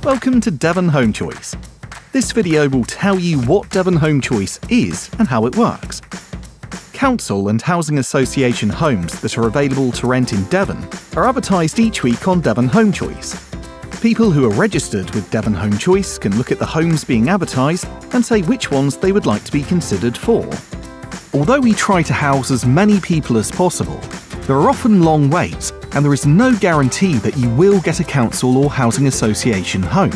Welcome to Devon Home Choice. This video will tell you what Devon Home Choice is and how it works. Council and housing association homes that are available to rent in Devon are advertised each week on Devon Home Choice. People who are registered with Devon Home Choice can look at the homes being advertised and say which ones they would like to be considered for. Although we try to house as many people as possible, there are often long waits and there is no guarantee that you will get a council or housing association home.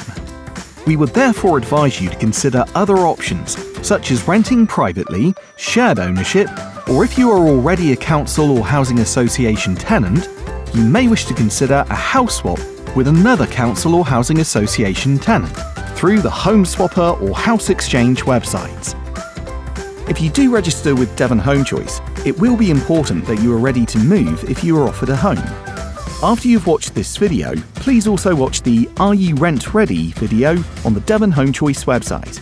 We would therefore advise you to consider other options, such as renting privately, shared ownership, or if you are already a council or housing association tenant, you may wish to consider a house swap with another council or housing association tenant through the Home Swapper or House Exchange websites. If you do register with Devon Home Choice, it will be important that you are ready to move if you are offered a home. After you've watched this video, please also watch the Are You Rent Ready video on the Devon Home Choice website.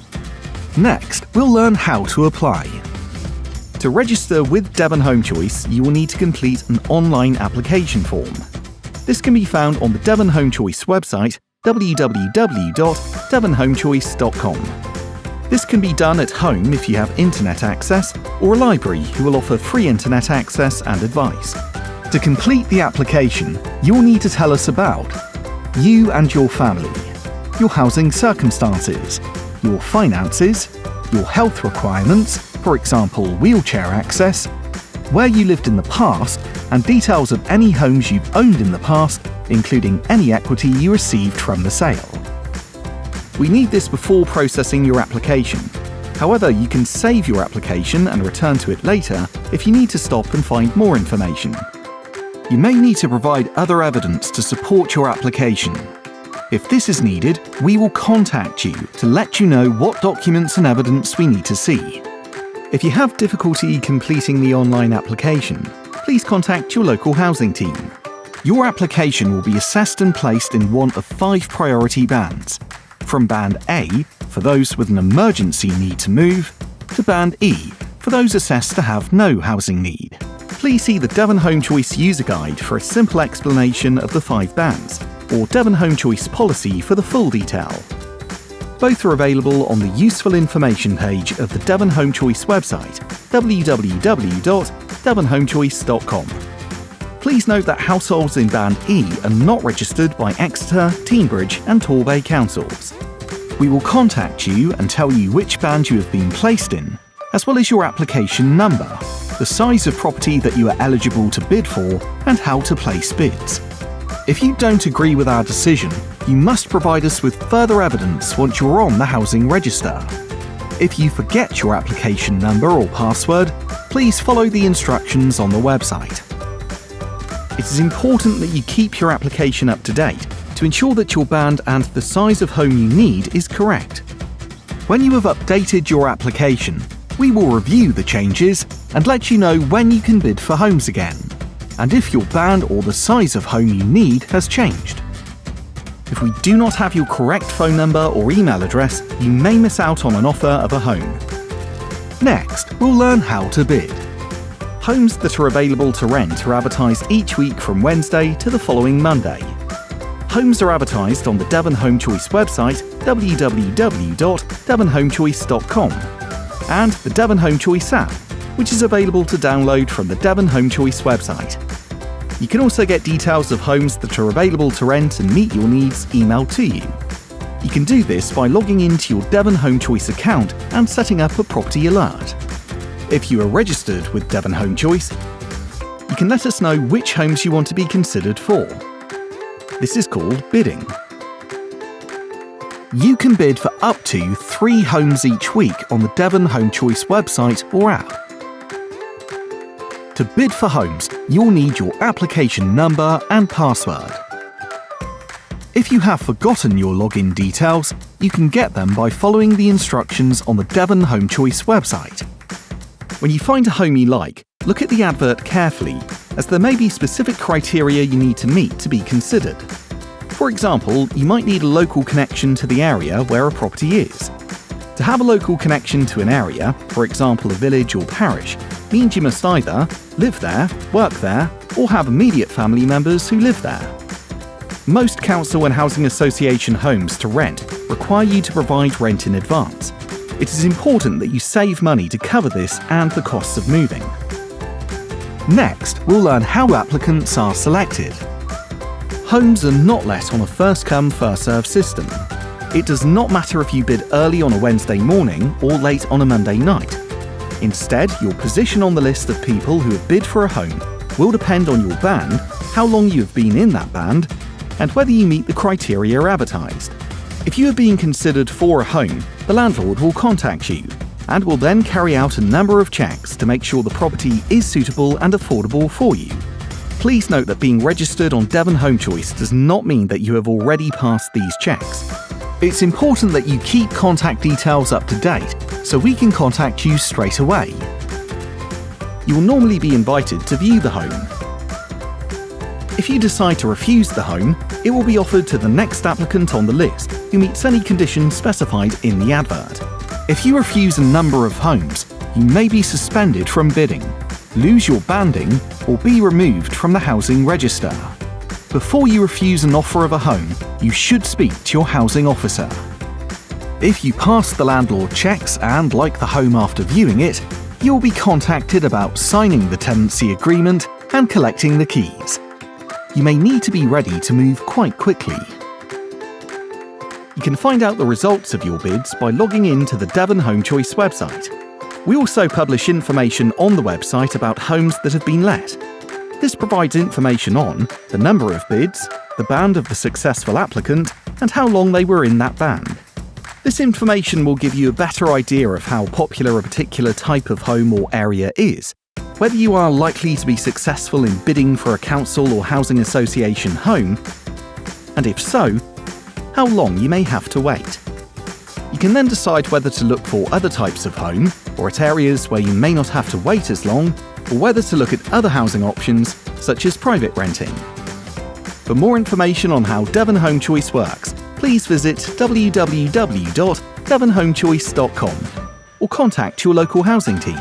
Next, we'll learn how to apply. To register with Devon Home Choice, you will need to complete an online application form. This can be found on the Devon Home Choice website, www.devonhomechoice.com. This can be done at home if you have internet access, or a library who will offer free internet access and advice. To complete the application, you will need to tell us about you and your family, your housing circumstances, your finances, your health requirements, for example wheelchair access, where you lived in the past, and details of any homes you've owned in the past, including any equity you received from the sale. We need this before processing your application. However, you can save your application and return to it later if you need to stop and find more information. You may need to provide other evidence to support your application. If this is needed, we will contact you to let you know what documents and evidence we need to see. If you have difficulty completing the online application, please contact your local housing team. Your application will be assessed and placed in one of 5 priority bands, from Band A, for those with an emergency need to move, to Band E, for those assessed to have no housing need. Please see the Devon Home Choice user guide for a simple explanation of the 5 bands, or Devon Home Choice policy for the full detail. Both are available on the useful information page of the Devon Home Choice website, www.devonhomechoice.com. Please note that households in Band E are not registered by Exeter, Teignbridge and Torbay councils. We will contact you and tell you which band you have been placed in, as well as your application number, the size of property that you are eligible to bid for, and how to place bids. If you don't agree with our decision, you must provide us with further evidence once you're on the housing register. If you forget your application number or password, please follow the instructions on the website. It is important that you keep your application up to date to ensure that your band and the size of home you need is correct. When you have updated your application, we will review the changes and let you know when you can bid for homes again, and if your band or the size of home you need has changed. If we do not have your correct phone number or email address, you may miss out on an offer of a home. Next, we'll learn how to bid. Homes that are available to rent are advertised each week from Wednesday to the following Monday. Homes are advertised on the Devon Home Choice website, www.devonhomechoice.com, and the Devon Home Choice app, which is available to download from the Devon Home Choice website. You can also get details of homes that are available to rent and meet your needs emailed to you. You can do this by logging into your Devon Home Choice account and setting up a property alert. If you are registered with Devon Home Choice, you can let us know which homes you want to be considered for. This is called bidding. You can bid for up to 3 homes each week on the Devon Home Choice website or app. To bid for homes, you'll need your application number and password. If you have forgotten your login details, you can get them by following the instructions on the Devon Home Choice website. When you find a home you like, look at the advert carefully, as there may be specific criteria you need to meet to be considered. For example, you might need a local connection to the area where a property is. To have a local connection to an area, for example a village or parish, means you must either live there, work there, or have immediate family members who live there. Most council and housing association homes to rent require you to provide rent in advance. It is important that you save money to cover this and the costs of moving. Next, we'll learn how applicants are selected. Homes are not let on a first-come, first-served system. It does not matter if you bid early on a Wednesday morning or late on a Monday night. Instead, your position on the list of people who have bid for a home will depend on your band, how long you have been in that band, and whether you meet the criteria advertised. If you are being considered for a home, the landlord will contact you and will then carry out a number of checks to make sure the property is suitable and affordable for you. Please note that being registered on Devon Home Choice does not mean that you have already passed these checks. It's important that you keep contact details up to date so we can contact you straight away. You will normally be invited to view the home. If you decide to refuse the home, it will be offered to the next applicant on the list who meets any conditions specified in the advert. If you refuse a number of homes, you may be suspended from bidding, lose your banding, or be removed from the housing register. Before you refuse an offer of a home, you should speak to your housing officer. If you pass the landlord checks and like the home after viewing it, you will be contacted about signing the tenancy agreement and collecting the keys. You may need to be ready to move quite quickly. You can find out the results of your bids by logging in to the Devon Home Choice website. We also publish information on the website about homes that have been let. This provides information on the number of bids, the band of the successful applicant, and how long they were in that band. This information will give you a better idea of how popular a particular type of home or area is, whether you are likely to be successful in bidding for a council or housing association home, and if so, how long you may have to wait. You can then decide whether to look for other types of home, or at areas where you may not have to wait as long, or whether to look at other housing options, such as private renting. For more information on how Devon Home Choice works, please visit www.devonhomechoice.com or contact your local housing team.